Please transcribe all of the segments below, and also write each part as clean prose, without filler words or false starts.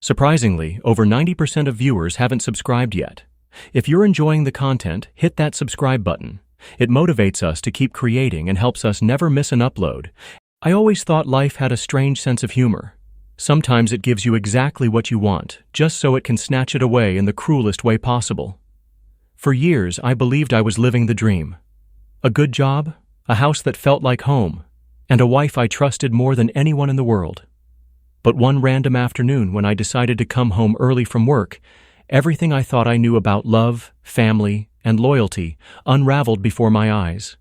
Surprisingly, over 90% of viewers haven't subscribed yet. If you're enjoying the content, hit that subscribe button. It motivates us to keep creating and helps us never miss an upload. I always thought life had a strange sense of humor. Sometimes it gives you exactly what you want, just so it can snatch it away in the cruelest way possible. For years, I believed I was living the dream. A good job, a house that felt like home, and a wife I trusted more than anyone in the world. But one random afternoon when I decided to come home early from work, everything I thought I knew about love, family, and loyalty unraveled before my eyes.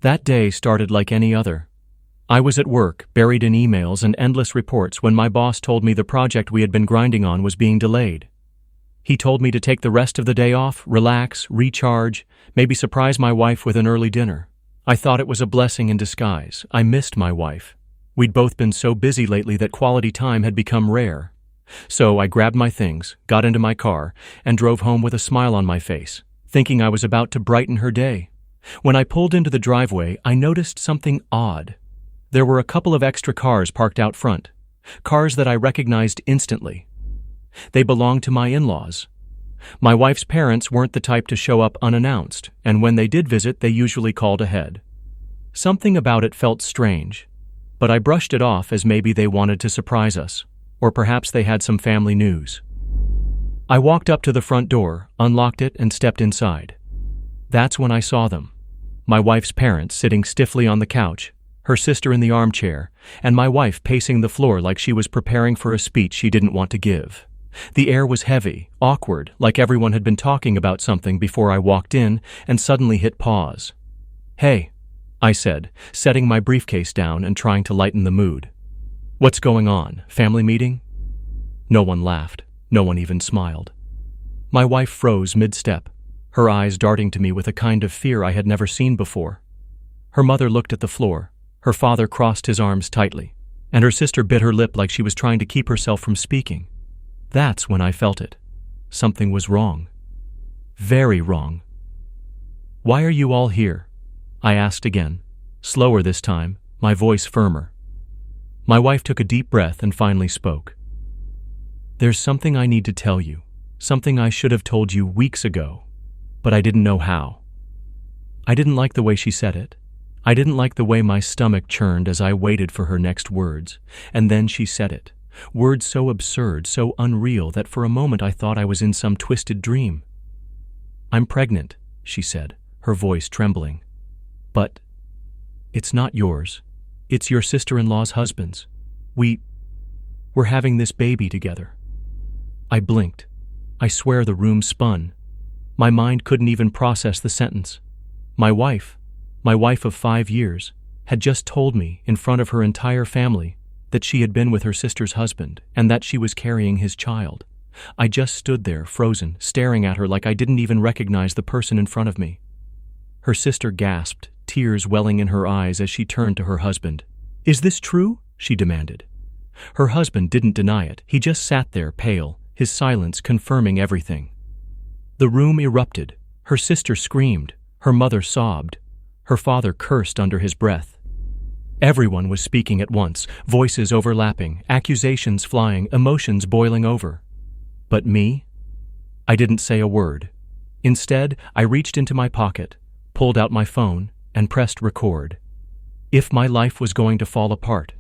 That day started like any other. I was at work, buried in emails and endless reports when my boss told me the project we had been grinding on was being delayed. He told me to take the rest of the day off, relax, recharge, maybe surprise my wife with an early dinner. I thought it was a blessing in disguise. I missed my wife. We'd both been so busy lately that quality time had become rare. So I grabbed my things, got into my car, and drove home with a smile on my face, thinking I was about to brighten her day. When I pulled into the driveway, I noticed something odd. There were a couple of extra cars parked out front, cars that I recognized instantly. They belonged to my in-laws. My wife's parents weren't the type to show up unannounced, and when they did visit, they usually called ahead. Something about it felt strange, but I brushed it off as maybe they wanted to surprise us, or perhaps they had some family news. I walked up to the front door, unlocked it, and stepped inside. That's when I saw them. My wife's parents sitting stiffly on the couch, her sister in the armchair, and my wife pacing the floor like she was preparing for a speech she didn't want to give. The air was heavy, awkward, like everyone had been talking about something before I walked in and suddenly hit pause. "Hey," I said, setting my briefcase down and trying to lighten the mood. "What's going on? Family meeting?" No one laughed. No one even smiled. My wife froze mid-step, her eyes darting to me with a kind of fear I had never seen before. Her mother looked at the floor. Her father crossed his arms tightly, and her sister bit her lip like she was trying to keep herself from speaking. That's when I felt it. Something was wrong. Very wrong. "Why are you all here?" I asked again, slower this time, my voice firmer. My wife took a deep breath and finally spoke. "There's something I need to tell you, something I should have told you weeks ago, but I didn't know how." I didn't like the way she said it. I didn't like the way my stomach churned as I waited for her next words, and then she said it. Words so absurd, so unreal that for a moment I thought I was in some twisted dream. "I'm pregnant," she said, her voice trembling. "But it's not yours. It's your sister-in-law's husband's. We're having this baby together." I blinked. I swear the room spun. My mind couldn't even process the sentence. My wife of 5 years, had just told me in front of her entire family that she had been with her sister's husband and that she was carrying his child. I just stood there, frozen, staring at her like I didn't even recognize the person in front of me. Her sister gasped, tears welling in her eyes as she turned to her husband. "Is this true?" she demanded. Her husband didn't deny it. He just sat there, pale, his silence confirming everything. The room erupted. Her sister screamed. Her mother sobbed. Her father cursed under his breath. Everyone was speaking at once, voices overlapping, accusations flying, emotions boiling over. But me? I didn't say a word. Instead, I reached into my pocket, pulled out my phone, and pressed record. If my life was going to fall apart,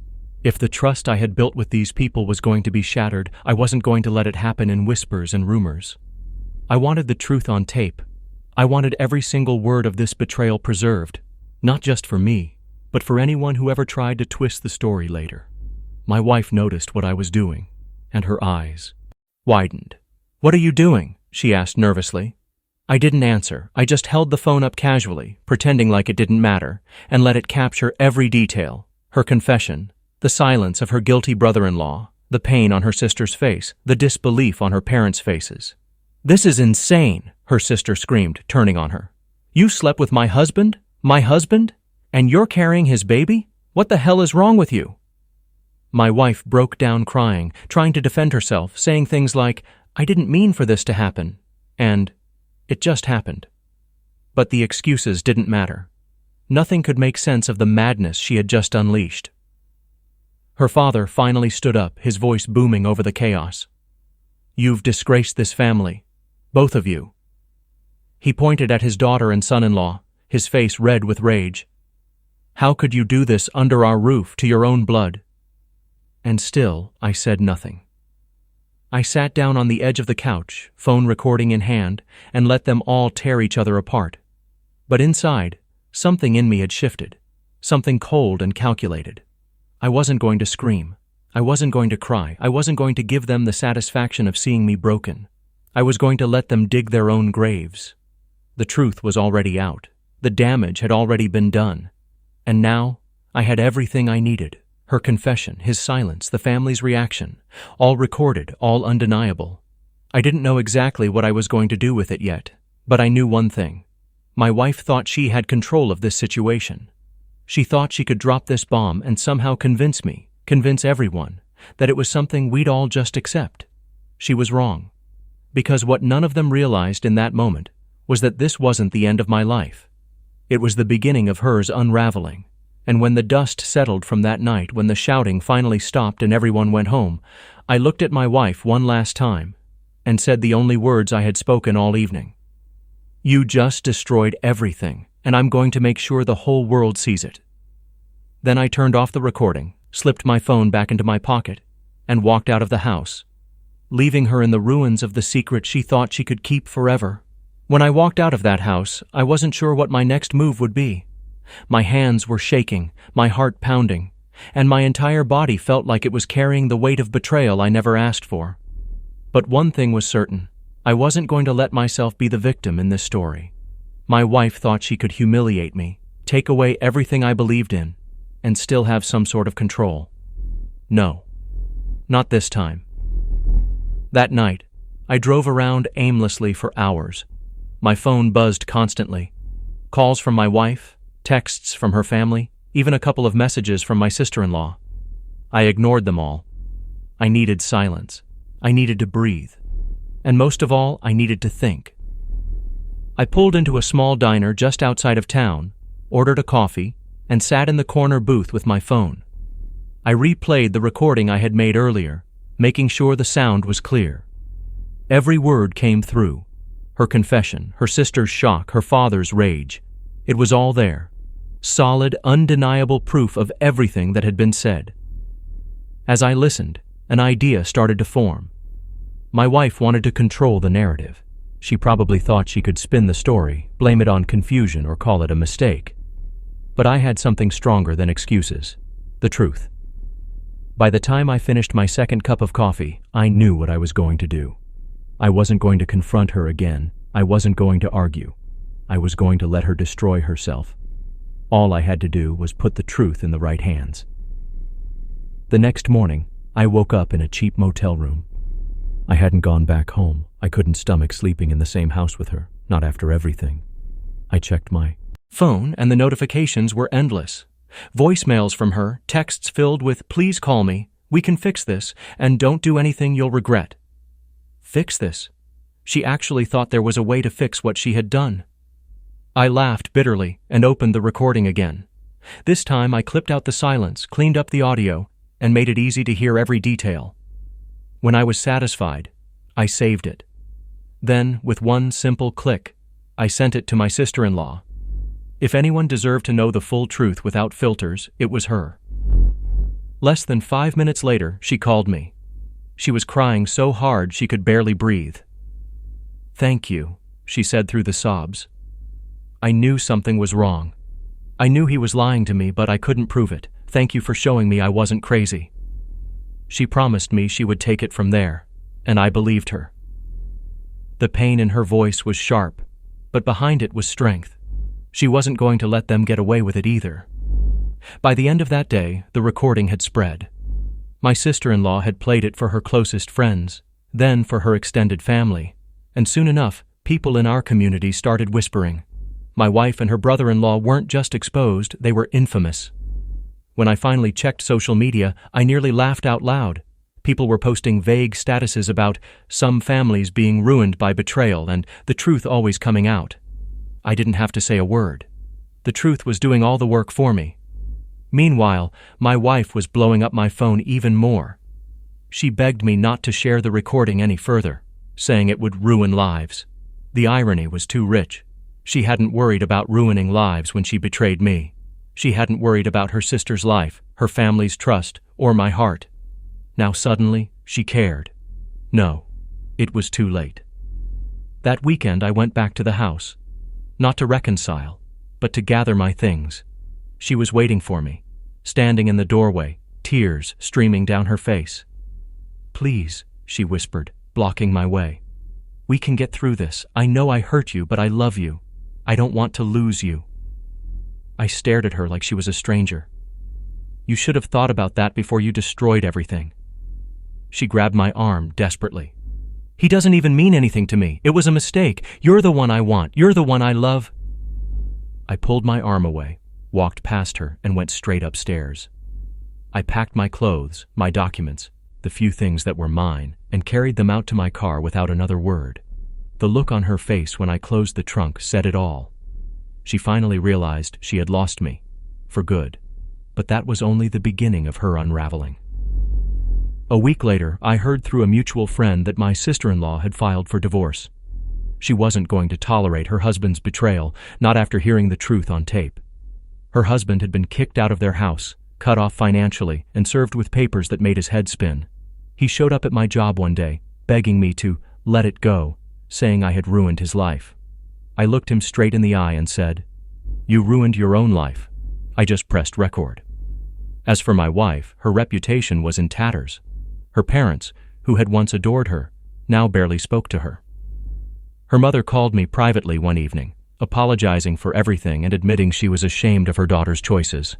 if the trust I had built with these people was going to be shattered, I wasn't going to let it happen in whispers and rumors. I wanted the truth on tape. I wanted every single word of this betrayal preserved, not just for me, but for anyone who ever tried to twist the story later. My wife noticed what I was doing, and her eyes widened. "What are you doing?" she asked nervously. I didn't answer. I just held the phone up casually, pretending like it didn't matter, and let it capture every detail: her confession, the silence of her guilty brother-in-law, the pain on her sister's face, the disbelief on her parents' faces. "This is insane," her sister screamed, turning on her. "You slept with my husband? My husband? And you're carrying his baby? What the hell is wrong with you?" My wife broke down crying, trying to defend herself, saying things like, "I didn't mean for this to happen," and "It just happened." But the excuses didn't matter. Nothing could make sense of the madness she had just unleashed. Her father finally stood up, his voice booming over the chaos. You've disgraced this family. Both of you." He pointed at his daughter and son-in-law, his face red with rage. "How could you do this under our roof to your own blood?" And still, I said nothing. I sat down on the edge of the couch, phone recording in hand, and let them all tear each other apart. But inside, something in me had shifted, something cold and calculated. I wasn't going to scream. I wasn't going to cry. I wasn't going to give them the satisfaction of seeing me broken. I was going to let them dig their own graves. The truth was already out. The damage had already been done. And now, I had everything I needed. Her confession, his silence, the family's reaction, all recorded, all undeniable. I didn't know exactly what I was going to do with it yet, but I knew one thing. My wife thought she had control of this situation. She thought she could drop this bomb and somehow convince me, convince everyone, that it was something we'd all just accept. She was wrong. Because what none of them realized in that moment was that this wasn't the end of my life. It was the beginning of hers unraveling. And when the dust settled from that night, when the shouting finally stopped and everyone went home, I looked at my wife one last time and said the only words I had spoken all evening. "You just destroyed everything, and I'm going to make sure the whole world sees it." Then I turned off the recording, slipped my phone back into my pocket, and walked out of the house, leaving her in the ruins of the secret she thought she could keep forever. When I walked out of that house, I wasn't sure what my next move would be. My hands were shaking, my heart pounding, and my entire body felt like it was carrying the weight of betrayal I never asked for. But one thing was certain. I wasn't going to let myself be the victim in this story. My wife thought she could humiliate me, take away everything I believed in, and still have some sort of control. No, not this time. That night, I drove around aimlessly for hours. My phone buzzed constantly. Calls from my wife, texts from her family, even a couple of messages from my sister-in-law. I ignored them all. I needed silence. I needed to breathe. And most of all, I needed to think. I pulled into a small diner just outside of town, ordered a coffee, and sat in the corner booth with my phone. I replayed the recording I had made earlier, making sure the sound was clear. Every word came through. Her confession, her sister's shock, her father's rage. It was all there. Solid, undeniable proof of everything that had been said. As I listened, an idea started to form. My wife wanted to control the narrative. She probably thought she could spin the story, blame it on confusion, or call it a mistake. But I had something stronger than excuses. The truth. By the time I finished my second cup of coffee, I knew what I was going to do. I wasn't going to confront her again. I wasn't going to argue. I was going to let her destroy herself. All I had to do was put the truth in the right hands. The next morning, I woke up in a cheap motel room. I hadn't gone back home. I couldn't stomach sleeping in the same house with her, not after everything. I checked my phone, and the notifications were endless. Voicemails from her, texts filled with, "Please call me, we can fix this, and don't do anything you'll regret." Fix this? She actually thought there was a way to fix what she had done. I laughed bitterly and opened the recording again. This time I clipped out the silence, cleaned up the audio, and made it easy to hear every detail. When I was satisfied, I saved it. Then, with one simple click, I sent it to my sister-in-law. If anyone deserved to know the full truth without filters, it was her. Less than 5 minutes later, she called me. She was crying so hard she could barely breathe. "Thank you," she said through the sobs. I knew something was wrong. I knew he was lying to me, but I couldn't prove it. Thank you for showing me I wasn't crazy. She promised me she would take it from there, and I believed her. The pain in her voice was sharp, but behind it was strength. She wasn't going to let them get away with it either. By the end of that day, the recording had spread. My sister-in-law had played it for her closest friends, then for her extended family, and soon enough, people in our community started whispering. My wife and her brother-in-law weren't just exposed, they were infamous. When I finally checked social media, I nearly laughed out loud. People were posting vague statuses about some families being ruined by betrayal and the truth always coming out. I didn't have to say a word. The truth was doing all the work for me. Meanwhile, my wife was blowing up my phone even more. She begged me not to share the recording any further, saying it would ruin lives. The irony was too rich. She hadn't worried about ruining lives when she betrayed me. She hadn't worried about her sister's life, her family's trust, or my heart. Now suddenly, she cared. No, it was too late. That weekend I went back to the house, not to reconcile, but to gather my things. She was waiting for me, standing in the doorway, tears streaming down her face. "Please," she whispered, blocking my way. "We can get through this. I know I hurt you, but I love you. I don't want to lose you." I stared at her like she was a stranger. "You should have thought about that before you destroyed everything." She grabbed my arm desperately. "He doesn't even mean anything to me. It was a mistake. You're the one I want. You're the one I love." I pulled my arm away, walked past her, and went straight upstairs. I packed my clothes, my documents, the few things that were mine, and carried them out to my car without another word. The look on her face when I closed the trunk said it all. She finally realized she had lost me, for good. But that was only the beginning of her unraveling. A week later, I heard through a mutual friend that my sister-in-law had filed for divorce. She wasn't going to tolerate her husband's betrayal, not after hearing the truth on tape. Her husband had been kicked out of their house, cut off financially, and served with papers that made his head spin. He showed up at my job one day, begging me to let it go, saying I had ruined his life. I looked him straight in the eye and said, "You ruined your own life. I just pressed record." As for my wife, her reputation was in tatters. Her parents, who had once adored her, now barely spoke to her. Her mother called me privately one evening, apologizing for everything and admitting she was ashamed of her daughter's choices.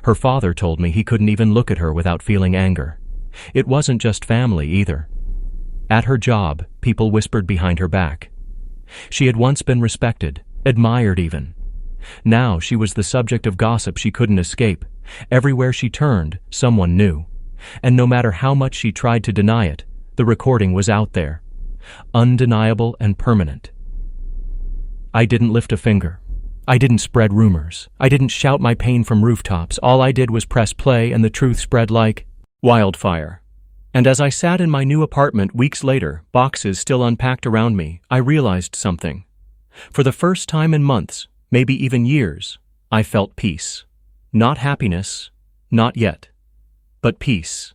Her father told me he couldn't even look at her without feeling anger. It wasn't just family either. At her job, people whispered behind her back. She had once been respected, admired even. Now she was the subject of gossip she couldn't escape. Everywhere she turned, someone knew. And no matter how much she tried to deny it, the recording was out there. Undeniable and permanent. I didn't lift a finger. I didn't spread rumors. I didn't shout my pain from rooftops. All I did was press play, and the truth spread like wildfire. And as I sat in my new apartment weeks later, boxes still unpacked around me, I realized something. For the first time in months, maybe even years, I felt peace. Not happiness, not yet, but peace.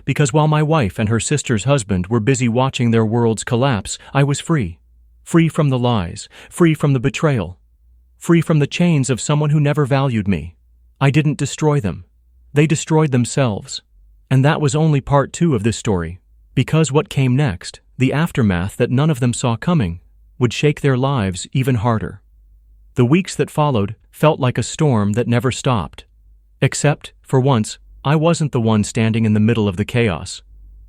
Because while my wife and her sister's husband were busy watching their worlds collapse, I was free. Free from the lies, free from the betrayal, free from the chains of someone who never valued me. I didn't destroy them. They destroyed themselves. And that was only part 2 of this story, because what came next, the aftermath that none of them saw coming, would shake their lives even harder. The weeks that followed felt like a storm that never stopped. Except, for once, I wasn't the one standing in the middle of the chaos.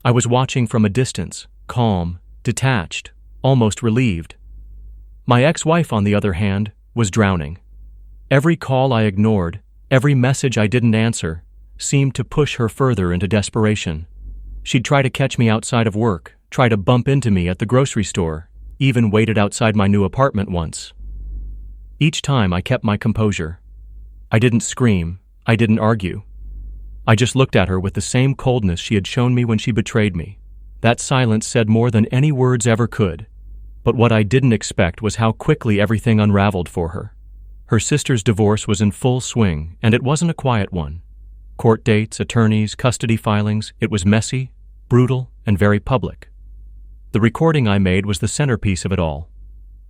I was watching from a distance, calm, detached, almost relieved. My ex-wife, on the other hand, was drowning. Every call I ignored, every message I didn't answer, seemed to push her further into desperation. She'd try to catch me outside of work, try to bump into me at the grocery store, even waited outside my new apartment once. Each time I kept my composure. I didn't scream, I didn't argue. I just looked at her with the same coldness she had shown me when she betrayed me. That silence said more than any words ever could. But what I didn't expect was how quickly everything unraveled for her. Her sister's divorce was in full swing, and it wasn't a quiet one. Court dates, attorneys, custody filings, it was messy, brutal, and very public. The recording I made was the centerpiece of it all.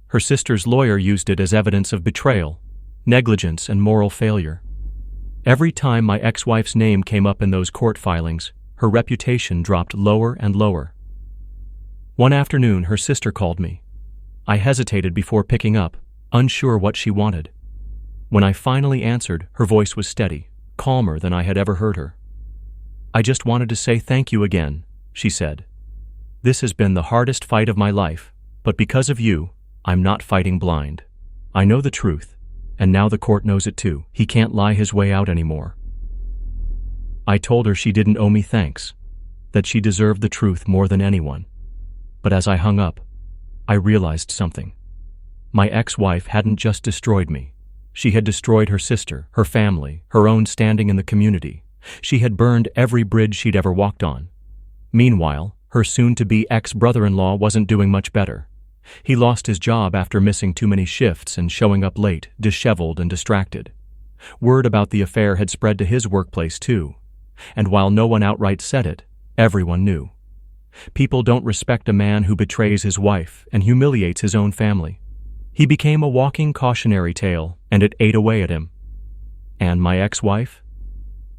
Her sister's lawyer used it as evidence of betrayal, negligence, and moral failure. Every time my ex-wife's name came up in those court filings, her reputation dropped lower and lower. One afternoon, her sister called me. I hesitated before picking up, unsure what she wanted. When I finally answered, her voice was steady, calmer than I had ever heard her. "I just wanted to say thank you again," she said. "This has been the hardest fight of my life, but because of you, I'm not fighting blind. I know the truth, and now the court knows it too. He can't lie his way out anymore." I told her she didn't owe me thanks, that she deserved the truth more than anyone. But as I hung up, I realized something. My ex-wife hadn't just destroyed me. She had destroyed her sister, her family, her own standing in the community. She had burned every bridge she'd ever walked on. Meanwhile, her soon-to-be ex-brother-in-law wasn't doing much better. He lost his job after missing too many shifts and showing up late, disheveled and distracted. Word about the affair had spread to his workplace too, and while no one outright said it, everyone knew. People don't respect a man who betrays his wife and humiliates his own family. He became a walking cautionary tale, and it ate away at him. And my ex-wife?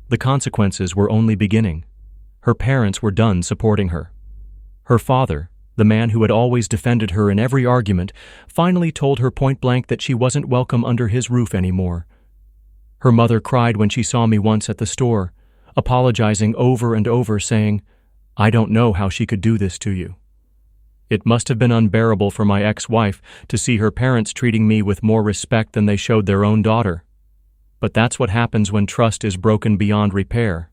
The consequences were only beginning. Her parents were done supporting her. Her father, the man who had always defended her in every argument, finally told her point-blank that she wasn't welcome under his roof anymore. Her mother cried when she saw me once at the store, apologizing over and over, saying, "I don't know how she could do this to you." It must have been unbearable for my ex-wife to see her parents treating me with more respect than they showed their own daughter. But that's what happens when trust is broken beyond repair.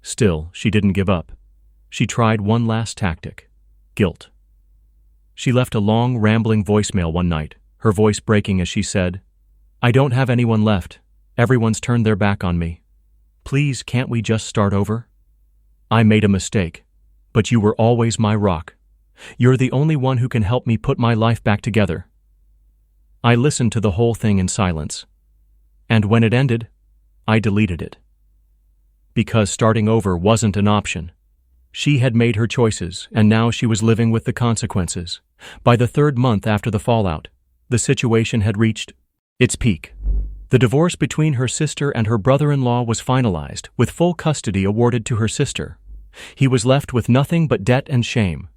Still, she didn't give up. She tried one last tactic: guilt. She left a long, rambling voicemail one night, her voice breaking as she said, "I don't have anyone left. Everyone's turned their back on me. Please, can't we just start over? I made a mistake, but you were always my rock. You're the only one who can help me put my life back together." I listened to the whole thing in silence, and when it ended, I deleted it. Because starting over wasn't an option. She had made her choices, and now she was living with the consequences. By the third month after the fallout, the situation had reached its peak. The divorce between her sister and her brother-in-law was finalized, with full custody awarded to her sister. He was left with nothing but debt and shame.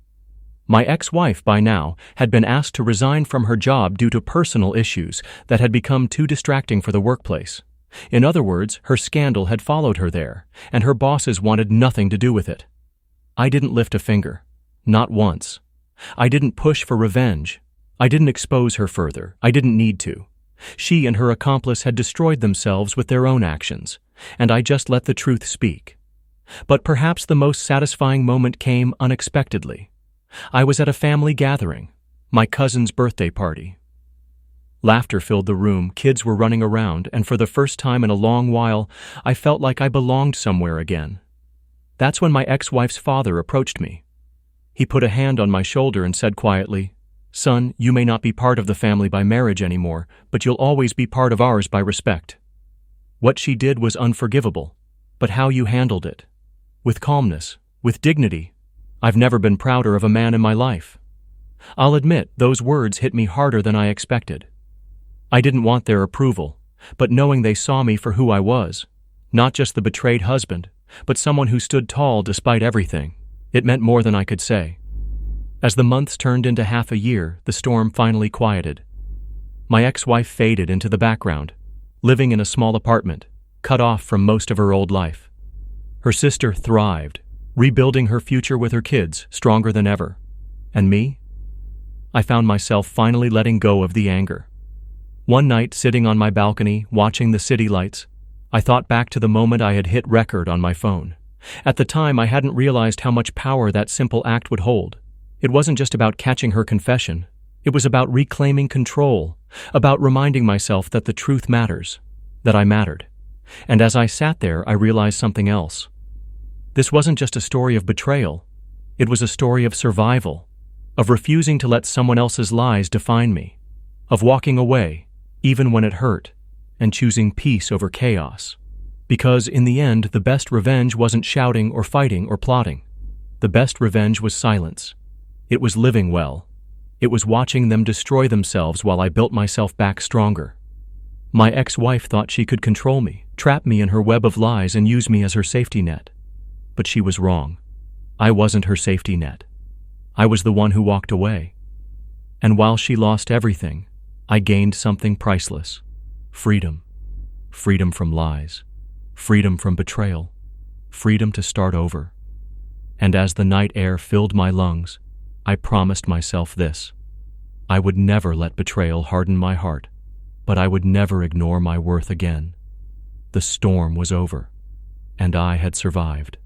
My ex-wife, by now, had been asked to resign from her job due to personal issues that had become too distracting for the workplace. In other words, her scandal had followed her there, and her bosses wanted nothing to do with it. I didn't lift a finger. Not once. I didn't push for revenge. I didn't expose her further. I didn't need to. She and her accomplice had destroyed themselves with their own actions, and I just let the truth speak. But perhaps the most satisfying moment came unexpectedly. I was at a family gathering, my cousin's birthday party. Laughter filled the room, kids were running around, and for the first time in a long while, I felt like I belonged somewhere again. That's when my ex-wife's father approached me. He put a hand on my shoulder and said quietly, "Son, you may not be part of the family by marriage anymore, but you'll always be part of ours by respect." What she did was unforgivable, but how you handled it, with calmness, with dignity, I've never been prouder of a man in my life. I'll admit, those words hit me harder than I expected. I didn't want their approval, but knowing they saw me for who I was, not just the betrayed husband, but someone who stood tall despite everything, it meant more than I could say. As the months turned into half a year, the storm finally quieted. My ex-wife faded into the background, living in a small apartment, cut off from most of her old life. Her sister thrived, rebuilding her future with her kids, stronger than ever. And me? I found myself finally letting go of the anger. One night, sitting on my balcony, watching the city lights, I thought back to the moment I had hit record on my phone. At the time, I hadn't realized how much power that simple act would hold. It wasn't just about catching her confession. It was about reclaiming control, about reminding myself that the truth matters, that I mattered. And as I sat there, I realized something else. This wasn't just a story of betrayal. It was a story of survival, of refusing to let someone else's lies define me, of walking away, even when it hurt, and choosing peace over chaos. Because in the end, the best revenge wasn't shouting or fighting or plotting. The best revenge was silence. It was living well. It was watching them destroy themselves while I built myself back stronger. My ex-wife thought she could control me, trap me in her web of lies, and use me as her safety net. But she was wrong. I wasn't her safety net. I was the one who walked away. And while she lost everything, I gained something priceless. Freedom. Freedom from lies. Freedom from betrayal. Freedom to start over. And as the night air filled my lungs, I promised myself this. I would never let betrayal harden my heart, but I would never ignore my worth again. The storm was over, and I had survived.